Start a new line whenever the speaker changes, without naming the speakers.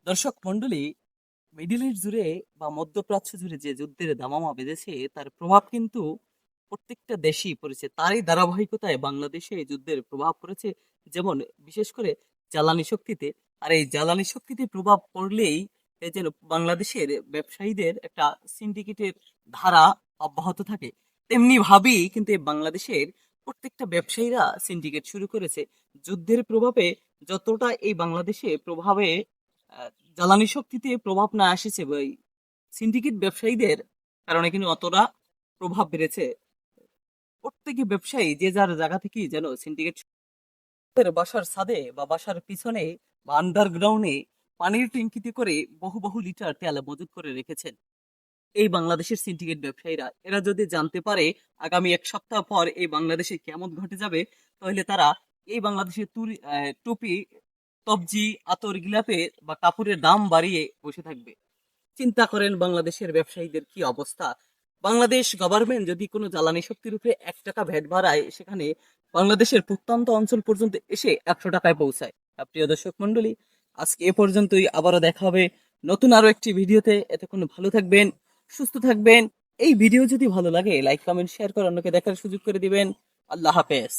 দর্শক মন্ডলী, middle east জুড়ে বা মধ্যপ্রাচ্য জুড়ে যে যুদ্ধের দামামা বেঁধেছে তার প্রভাব কিন্তু প্রত্যেকটা দেশেই পড়েছে। তারই ধারাবাহিকতায় বাংলাদেশে এই যুদ্ধের প্রভাব পড়েছে, যেমন বিশেষ করে জ্বালানি শক্তিতে। আর এই জ্বালানি শক্তিতে প্রভাব পড়লেই এই যেন বাংলাদেশের ব্যবসায়ীদের একটা সিন্ডিকেটের ধারা অব্যাহত থাকে। তেমনি ভাবেই কিন্তু এই বাংলাদেশের প্রত্যেকটা ব্যবসায়ীরা সিন্ডিকেট শুরু করেছে। যুদ্ধের প্রভাবে যতটা এই বাংলাদেশে প্রভাবে আহ, জ্বালানি শক্তিতে প্রভাব না এসেছে ওই সিন্ডিকেট ব্যবসায়ীদের কারণে কিন্তু অতটা প্রভাব বেড়েছে। প্রত্যেকে ব্যবসায়ী যে যার জায়গা থেকেই যেন সিন্ডিকেট বাসার ছাদে বা বাসার পিছনে বা আন্ডারগ্রাউন্ডে পানির ট্যাঙ্কিতে করে বহু বহু লিটার তেল মজুত করে রেখেছেন এই বাংলাদেশের সিন্ডিকেট ব্যবসায়ীরা। এরা যদি জানতে পারে আগামী এক সপ্তাহ পর এই বাংলাদেশে কেমন ঘটে যাবে, তাহলে তারা এই বাংলাদেশের টুপি, তবজি, আতর, গিলাপে বা কাপড়ের দাম বাড়িয়ে বসে থাকবে। চিন্তা করেন বাংলাদেশের ব্যবসায়ীদের কি অবস্থা। বাংলাদেশ গভর্নমেন্ট যদি কোনো জ্বালানি শক্তির উপরে 1 টাকা ভ্যাট বাড়ায়, সেখানে বাংলাদেশের প্রত্যন্ত অঞ্চল পর্যন্ত এসে 100 টাকায় পৌঁছায়। প্রিয় দর্শক মন্ডলী, আজকে এ পর্যন্তই। আবারও দেখা হবে নতুন আরো একটি ভিডিওতে। এতক্ষণ ভালো থাকবেন, সুস্থ থাকবেন। এই ভিডিও যদি ভালো লাগে লাইক কমেন্ট শেয়ার করে অন্যকে দেখার সুযোগ করে দিবেন। আল্লাহ হাফেজ।